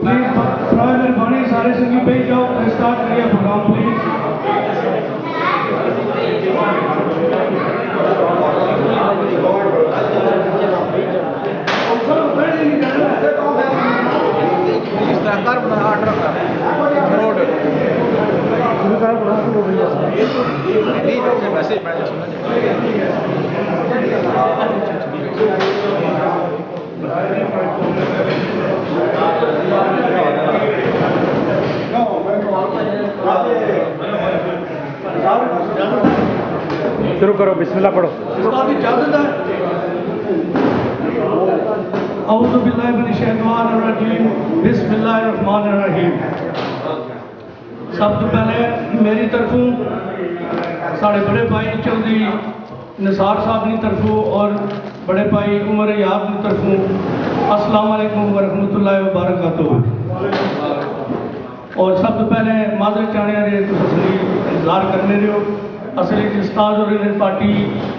Please बड़ा मेहरबानी सारे संगी पे जाओ स्टार्ट करिए प्रोग्राम प्लीज। शुरू करो, बिस्मिल्लाह पढ़ो। औज़ु बिल्लाहि मिनश शैतानिर रजीम, बिस्मिल्लाहिर रहमानिर रहीम। सब तो पहले मेरी तरफों साढ़े बड़े भाई चौधरी निसार साहब की तरफों और बड़े भाई उमर याब की तरफों अस्सलाम वालेकुम वरहमतुल्लाहि वबरकातुहू। और सब तो पहले माजर चाहने रहे तो इंतजार करने रहे हो असली उस्ताद और इन्हें पार्टी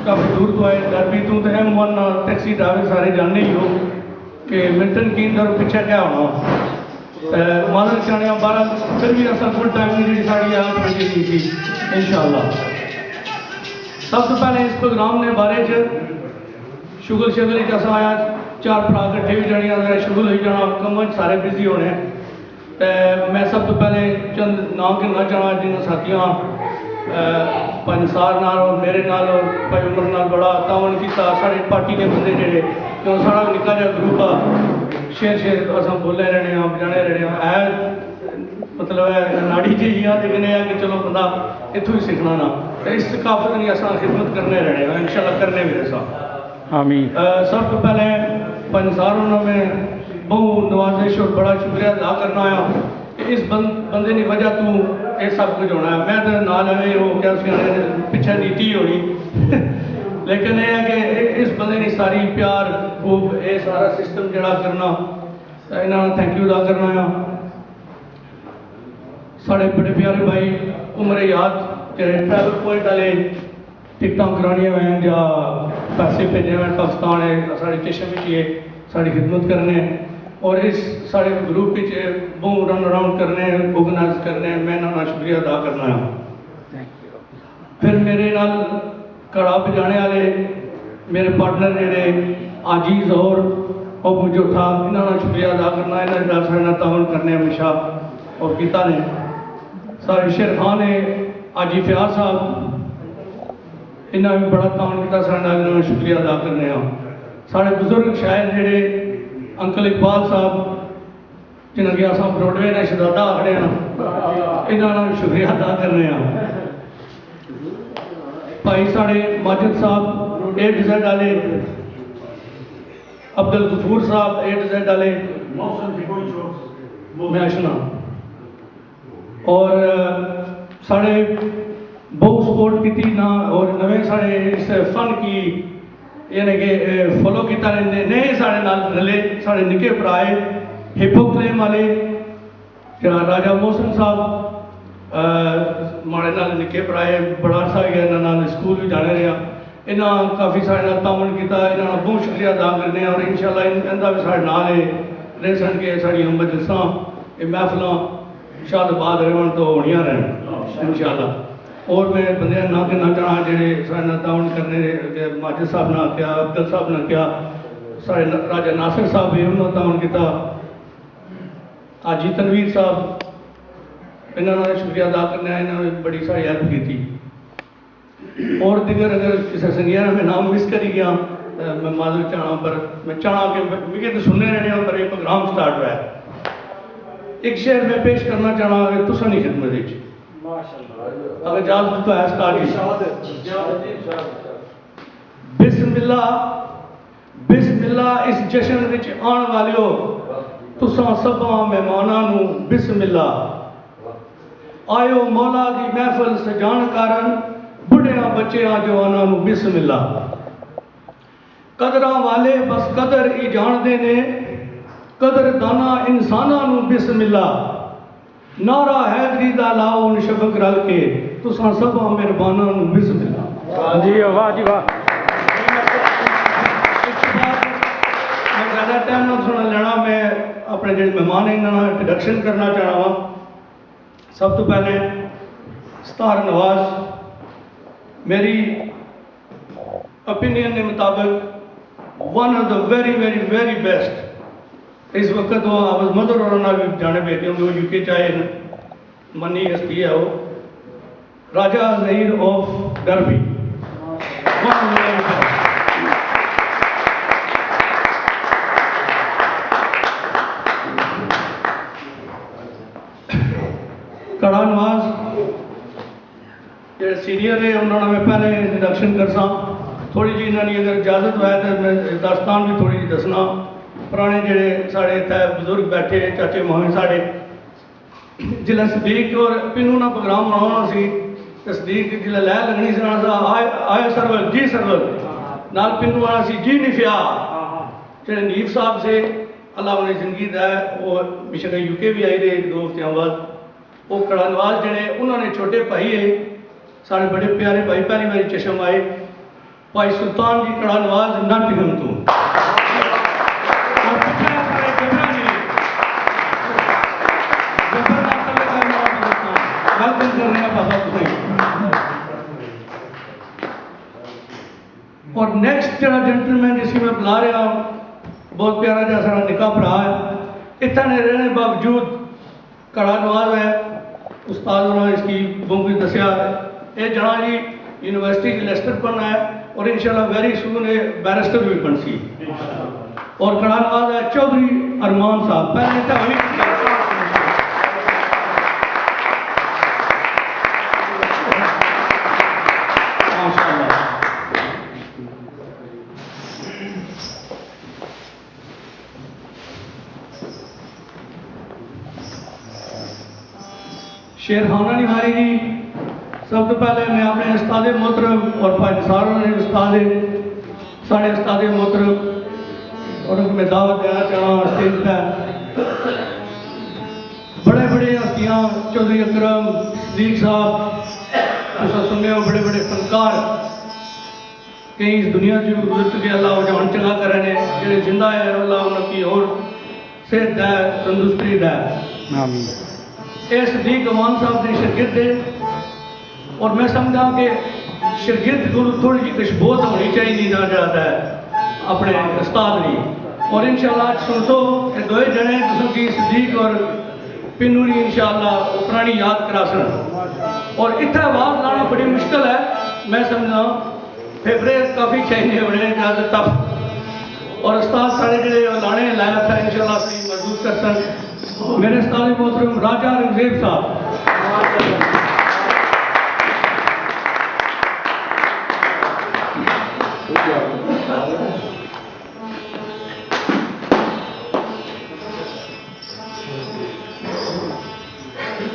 काफ़ी दूर तो आए डरबी तू तो है मोहन टैक्सी ड्राइवर सारे जानने ही हो कि मिल्टन कीन दर पिछा क्या होना माजर चाहने 12 फिर भी असा फुल टाइम की जी साड़ी आज बजी नहीं थी इंशाअल्लाह। सब तो पहले इस प्रोग्राम ने बारे च शुगल शगल ही असा आया 4 भरा कट्ठे भी जानिया शुगल हो जाना कम सारे बिजी होने। मैं सब तो पहले चंद नाम गिनना चाहना जिन्होंने साथियों भाई निसार नाल और मेरे नाल और भाई उमर नाल बड़ा तावन किया साढ़े पार्टी के बंदे जेडे क्यों साढ़ा निका जहा ग्रुप आ शेर शेर अस बोले रहने बजाने रहने है मतलब है नाड़ी जी हाँ देखने कि चलो बंदा इतों ही सीखना ना तो इस सकाफत की अस खिदमत करने रहने इंशाल्लाह करने भी रसा आमीन। सब तो पहले भाई निसार उन्होंने बहुत नवाजिश और बड़ा शुक्रिया अदा करना आया कि इस बंदे की वजह तू ये सब कुछ होना है। मैं तो नाल एवं हो क्या पिछे नीति होनी लेकिन यह है कि इस बंदे ने सारी प्यार खूब ये सारा सिस्टम जड़ा करना इन्होंने थैंक यू अदा करना आ। साढ़े बड़े प्यारे भाई उमर याद जो ट्रैवल पॉइंट वाले टिकटा करानिया वैन या पैसे भेजे वैन पाकिस्तान है साढ़े स्टेशन में ये साड़ी खिदमत करने और इस साढ़े ग्रुप बहुत रन अराउंड करने ऑर्गेनाइज करने मैं इन्होंने शुक्रिया अदा करना है। फिर मेरे नाल कड़ा बजाने वाले मेरे पार्टनर जेडे आजीज और मुझे था इन्होंने शुक्रिया अदा करना इन्होंने साढ़े तावन करने हमेशा और किता ने सारे शेर खान ने आजी फ्याज साहब इन्होंने भी बड़ा तावन किया साढ़े इन्होंने शुक्रिया अदा करने साढ़े बुजुर्ग शायर जेडे अंकल इकबाल साहब जिन्हें कि अस ब्रॉडवे ने शहजादा आखने इन्होंने शुक्रिया अदा करने भाई साढ़े माजिद साहब A-Z वाले अब्दुल गफूर साहब A-Z वाले मैशना और साढ़े बहुत सपोर्ट की ना और नवे साढ़े इस फन की यानी कि फॉलो किया नए साढ़े नाल रले साढ़े निके भराए हिपो क्लेम वाले राजा मोहसन साहब माड़े नाल निके भराए बड़ा अर्सा गया इन्होंने स्कूल भी जाने रहा इन्हें काफ़ी साढ़े नाल तावन किया इन्होंने बहुत शुक्रिया अदा करने और इंशाल्लाह इनका भी साढ़े नाल रह सन के साड़ियाँ मजलिसां ये महफिलां शाद बाद रहन तो होनिया रहन इंशाल्लाह। और मैं बंदे ना कहना चाहना जेडे साढ़े तावन करने माजिद साहब ने क्या अब्दुल साहब ने क्या साढ़े राजा नासिर साहब भी उन्होंने तावन किया आजी तनवीर साहब इन्होंने शुक्रिया अदा करने इन्होंने बड़ी सारी हेल्प की थी। और दिगर अगर किसी संगिया में नाम मिस करी गया मैं माजर चाहना पर मैं चाहना कि मिगे तो सुनने रहने पर एक प्रोग्राम स्टार्ट हुआ है। एक शेर में पेश करना चाहना तुसानी खिदमत अगर इजाजत तो है स्टार्ट बिस्मिल्लाह बिस्मिल्लाह इस जश्न विच आने वालियो तुसां सबा मेहमानां नूं बिस्मिल्लाह आयो मौला दी महफिल सजाण कारण बुढ़िया बच्चियां जवानां नूं बिस्मिल्लाह कदरां वाले बस कदर ही जानदे ने कदर दाना इंसानां नूं बिस्मिल्लाह नारा हैदरी दा लाओ शफक रल के तुसां सबा मेहरबानां नूं बिस्मिल्लाह। जी वाह जी वाह। ज़्यादा टाइम ना सुना लेना, मैं अपने जो मेहमान हैं इन्होंने इंट्रोडक्शन करना चाहना वा। सब तो पहले सतार नवाज मेरी ओपिनियन के मुताबिक one of the very very very best इस वक्त वो आप मदर और भी जाने बेटे होंगे, वो यूके चाहे मनी हस्ती है वो राजा ज़हीर ऑफ डर्बी। कड़ा नवाज जो सीनियर है उन्होंने मैं पहले इंट्रोडक्शन कर सा थोड़ी जी इन्होंने अगर इजाजत है तो मैं दास्तान भी थोड़ी जी दसना। पुराने जोड़े साढ़े इतने बजुर्ग बैठे चाचे मामे साढ़े जिला सदीक और पिनू ना प्रोग्राम बनाना सी तो सदीक जिला लै लगनी सी आए सरवल जी सरवल नाल पिनू आना सी जी निफिया जो नीफ साहब से अल्लाह उन्हें जिंदगी दा वो बेशक यूके भी आई रहे एक दो हफ्तियों बाद। वो कड़ा नवाज जड़े उन्होंने छोटे भाई है साढ़े बड़े प्यारे भाई पहली बारी चशम आए भाई सुल्तान जी कड़ा नवाज नट हम तू और नेक्स्ट जरा जेंटलमैन जिसकी मैं बुला रहा हूँ बहुत प्यारा जहा सारा निका भरा है इतने रहने बावजूद कड़ा नवाज है उस्ताद उन्होंने इसकी बुक दसिया ये जना जी यूनिवर्सिटी लेस्टर पढ़ना है और इंशाल्लाह वेरी सून ये बैरिस्टर भी बन सी। और कड़ा नवाज है चौधरी अरमान साहब पहले तो शेरखाना निहारी जी सब तो पहले मैं अपने उस्ताद मोहतरम और भाई निसार उस्ताद साढ़े उस्ताद मोहतरम और मैं दावत देना चाहना स्टेज पर बड़े बड़े हस्तियाँ चौधरी अकरम सदीक साहब तुम सुनने हो बड़े बड़े फनकार कई इस दुनिया से भी गुजर चुके अल्लाह जान चंगा करे जो जिंदा है अल्लाह उनकी और सेहत है तंदुरुस्ती है। ये सदीक अमान साहब ने शिरकत है और मैं समझा कि शिरकत को थोड़ी जी कशबोत होनी चाहिए ना ज़्यादा है अपने उस्ताद की। और इंशाल्लाह सुन तो दो जने की सदीक और पिनू ने इंशाल्लाह पुरानी याद करा सन और इतना आवाज़ लाना बड़ी मुश्किल है। मैं समझा फेफड़े काफ़ी चाहिए होने ज़्यादा टफ और उस्ताद सारे जो लाने लाया था इंशाल्लाह सही महसूस कर सन। मेरे उस्ताद मोहतरम राजा रंगजेब साहब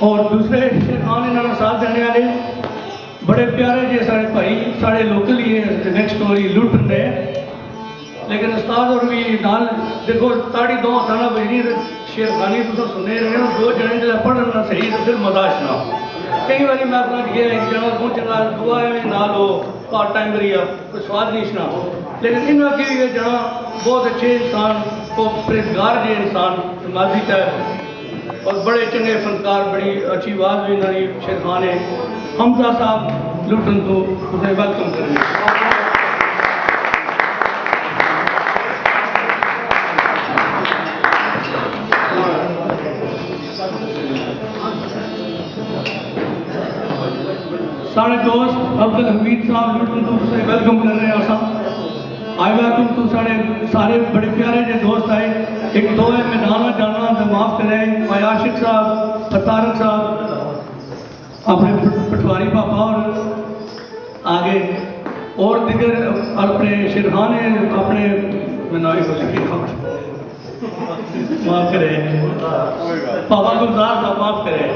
और दूसरे शेरखान इन्होंने साथ देने वाले बड़े प्यारे जे साढ़े भाई साढ़े लोकल ही नेक्स्ट स्टोरी लुट रहे लेकिन उस्ताद और भी नाल देखो ताड़ी दो थाना बजनी शेरखानी तुम सुने रहे हो दो जने जो पढ़ना सही तो फिर मदाश ना कई बार मैं अपना गया एक जना बहुत चंगा दुआ है नाल हो पार्ट टाइम करी कोई स्वाद नहीं सुना लेकिन इन्होंने की ये जना बहुत अच्छे इंसान को परहेजगार जे इंसान समाजी है और बड़े चंगे फनकार बड़ी अच्छी आवाज़ भी इन्होंने शेरखान है हमजा साहब लुटन तो उसे वेलकम करेंगे। साढ़े दोस्त अब्दुल हमीद साहब लुटन तो उसे वेलकम कर रहे हैं आई वेलकम तो सारे बड़े प्यारे जो दोस्त आए एक दो है मैं नाना जाना तो माफ़ करें भाई आशिक साहब फतारक साहब अपने पटवारी पापा और आगे और दिगर अपने शेरखान है अपने बनाई को लिखी माफ़ करें पापा गुलजार साहब माफ़ करें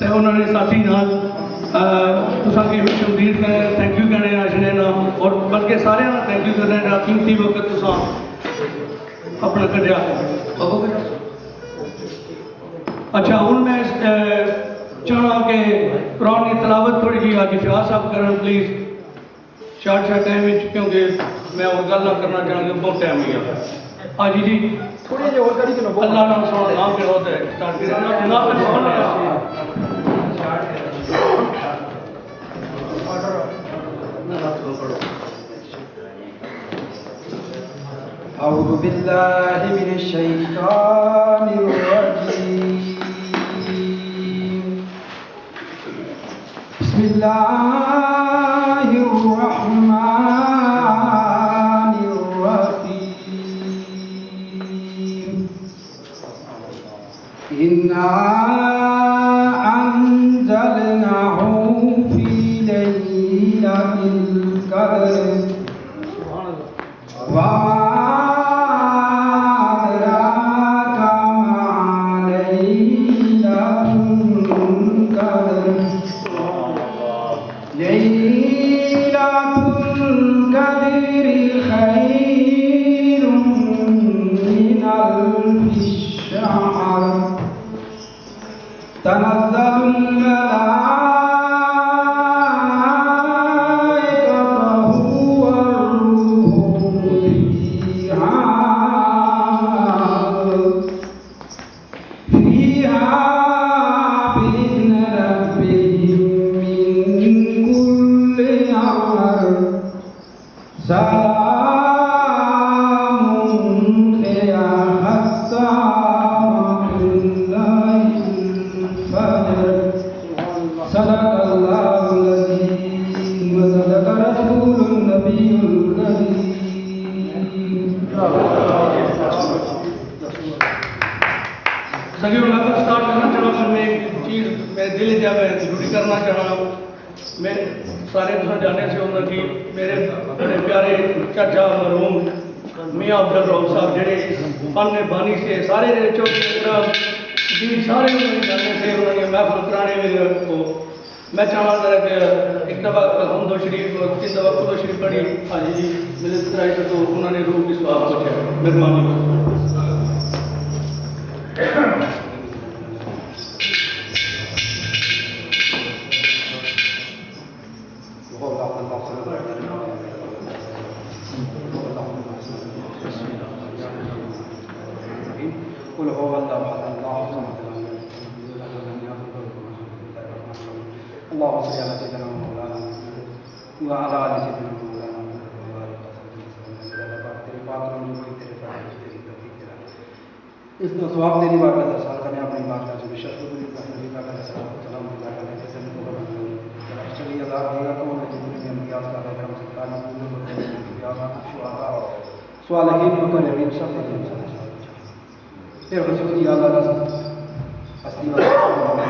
तो उन्होंने साथी नाल तुसांगी शुभदीर थैंक यू कहने आशने ना और बल्कि सारे थैंक यू करने का कीमती वक्त तुसा अपना कटिया। अच्छा हूँ मैं चाहना कि कुरान की तलावत थोड़ी जी अज शाह साहब करन प्लीज़ शार्ट टाइम क्योंकि मैं और गल ना करना चाहूँगा बहुत टाइम हो गया। हाँ जी जी थोड़ी जी और करी चलो अल्लाह नाम सुनो नाम के होते हैं स्टार्ट करें ना जनाब पे सुन रहे हैं أعوذ بالله من الشيطان الرجيم بسم الله الرحمن الرحيم إنا أنزلناه في ليلة القدر وما أدراك ما ليلة القدر ليلة القدر خير من ألف الشهر تنزل الملائكة والروح فيها بإذن ربهم من كل أمر سلام هي حتى مطلع الفجر صدق الله العظيم وصدق رسول النبي الكريم सभी मैं स्टार्ट करना चाहूँ पर मैं एक चीज़ मेरे दिल जब मैं जरूरी करना चाहना मैं सारे तुम जाने से होंगे कि मेरे बड़े प्यारे चाचा मरहूम मियाँ अब्दुल रऊफ साहब जेड़े फन बानी से सारे चौधरी जी सारे उन्होंने जाने से उन्होंने महफिल कराने में को मैं चाहता कि एक दफ़ा अलहमदो शरीफ तीन दफ़ा खुदो शरीफ पढ़ी हाजी जी मिलत कराई तो उन्होंने रूह की स्वाब पहुँचा मेहरबानी قل هو الله احد الله الصمد اللهم صل على سيدنا مولانا وعلى ال سيدنا مولانا तेरे पाक में कोई तेरे पाक तेरी तौफीक तेरा इसका सवाब तेरी बात का दर्शन करने अपनी बात का जो शर्त पूरी करने का सलाम सलाम अल्लाह का लेके चलने को चलिए अल्लाह होगा तो मैं जितने भी इम्तियाज का करम सरकार ने पूरे को इम्तियाज शुहदा स्वालिहीन मुकर्रमीन सब के लिए फिर हुजूर या अल्लाह असली वाला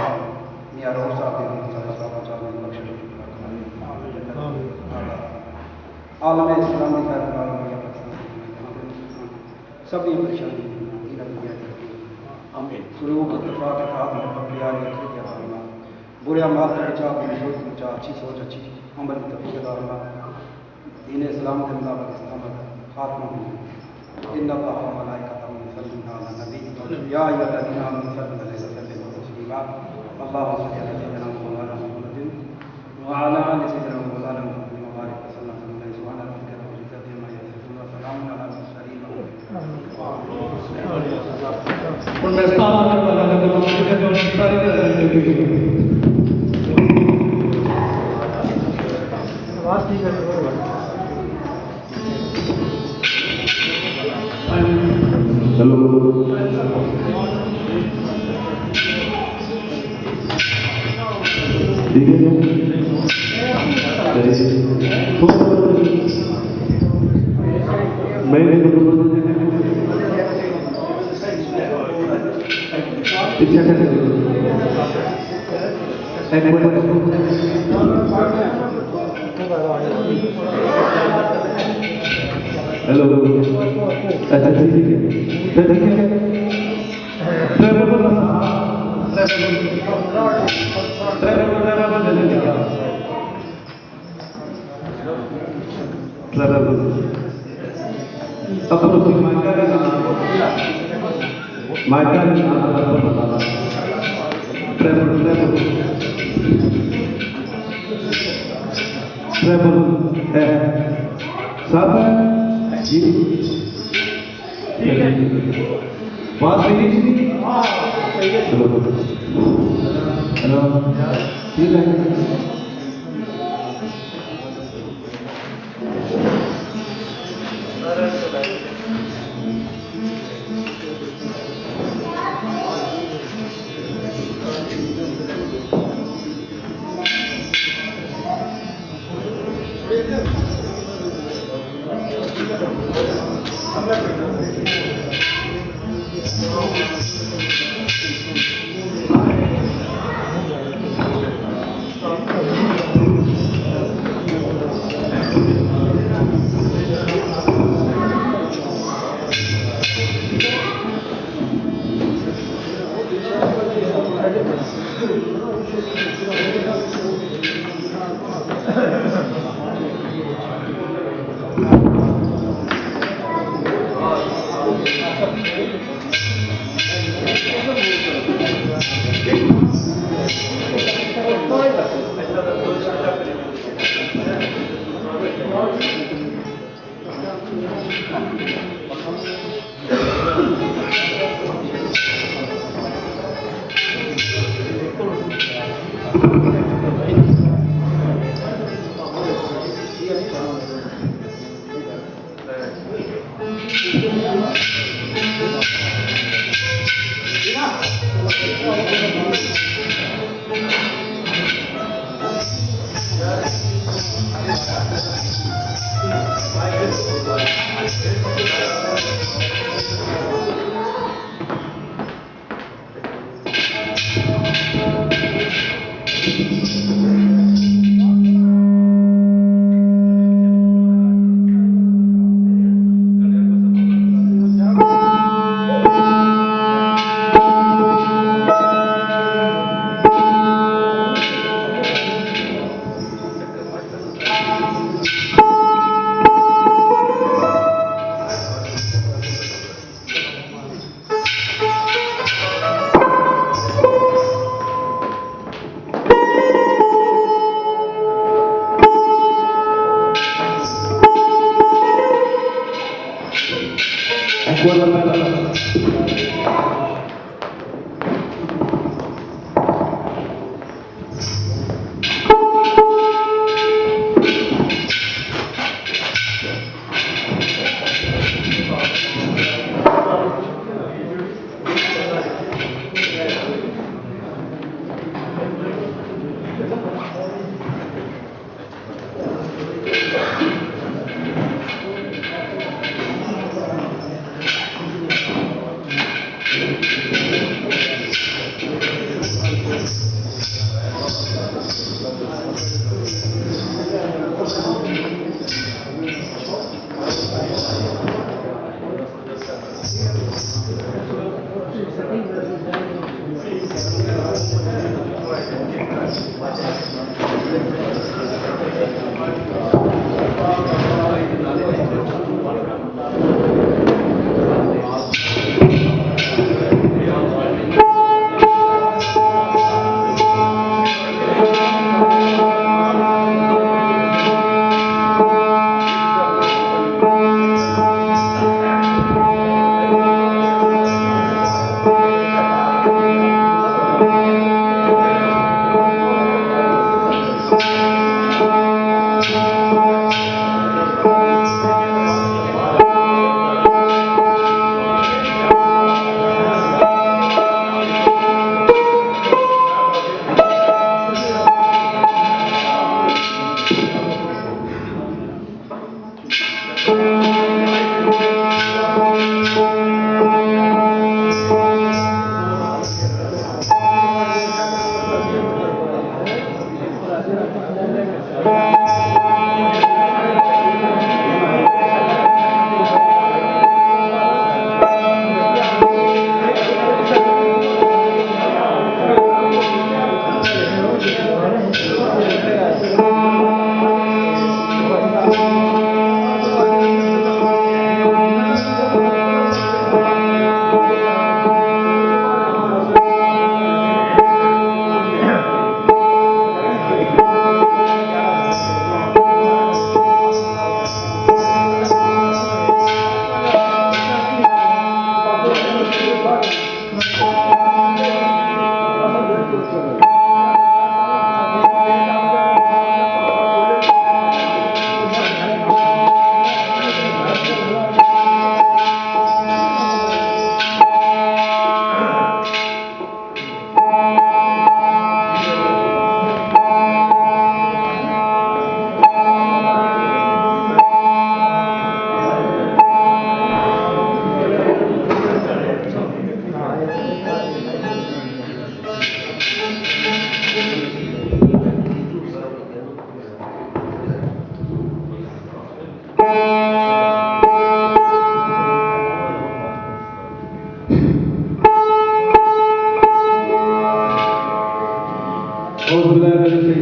मियां रोह साहब के साहब चाहने बख्श आलम इस्लाम की खैर सब ये परेशानी आमीन सुरूक इत्तेफाक इत्तेहाद मोहब्बत प्यार यकीन या फरमा बुरे अमाल से बचा अपनी सोच बचा अच्छी सोच अच्छी अमल की तौफीक अता फरमा दीन इस्लाम के मुताबिक इस्लाम का खात्मा हो इन्ना अल्लाह व मलाइकतहु युसल्लूना अला नबी या अय्युहल्लज़ीना आमनू सल्लु अलैहि व सल्लिमू तस्लीमा अल्लाहुम्मा सल्लि अला सय्यिदिना मौलाना मुहम्मदिन व अला आलि सय्यिदिना मौलाना मुहम्मदिन व बारिक व सल्लम अलैहि सुब्हान रब्बिका रब्बिल इज्जति अम्मा यसिफून व सलामुन अलल मुरसलीन और मैं स्टार्ट करने वाला था तो मुझे जो सारी बात ठीक है हेलो ठीक है मैं पीछे हेलो अच्छा ठीक है ठीक है बात सही है? हाँ सही है। चलो हेलो ठीक है।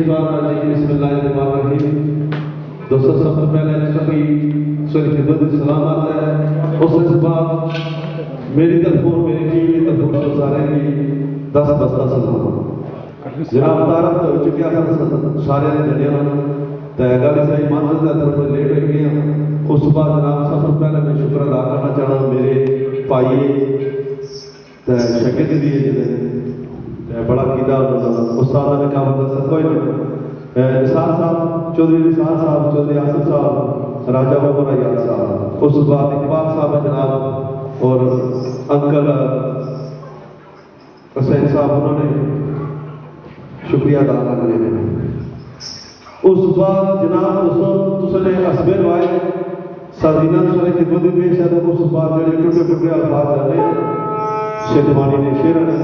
बिस्मिल्लाहिर्रहमानिर्रहीम। दोस्तों, सबसे पहले सभी सूर्य खिदमत में सलाम आता है। उसके बाद मेरी तरफ और मेरी टीम की तरफ से सारे की 10 बस्ता सलाम। जनाब तारक तो हो चुके हैं सारे जने गल सही मंजिल तक थोड़े लेट हो गए हैं। उस बाद जनाब सबसे पहले मैं शुक्र अदा करना चाहना मेरे भाई शकील जी बड़ा कीदा उस्ताद ने काम दस कोई नहीं निसार साहब चौधरी निसार साहब चौधरी आसिफ साहब राजा बाबा याद साहब उस बाद इकबाल साहब जनाब और अंकल हुसैन साहब उन्होंने शुक्रिया अदा करने में। उस बाद जनाब दोस्तों तुसने हसबे वाए सादीना तुसने खिदमत पेश है। उस बाद जो टुटे टुटे अल्फाज करने शेरवानी ने शेर ने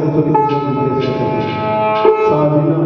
सादीना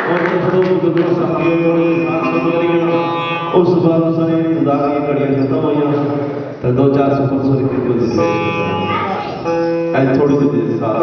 और तो गुरु साथी थोड़े साथ बदलियां उस बाद सारी खुदा की घड़ियां खत्म हुई तो 2-4 सुपर सुर के दिल से ऐ थोड़ी देर साथ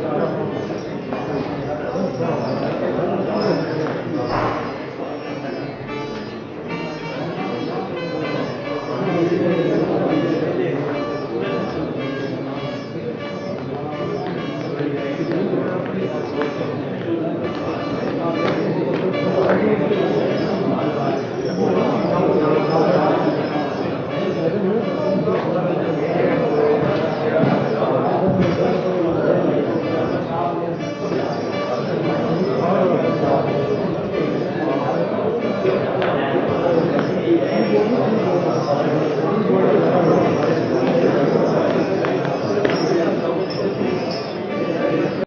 Thank you.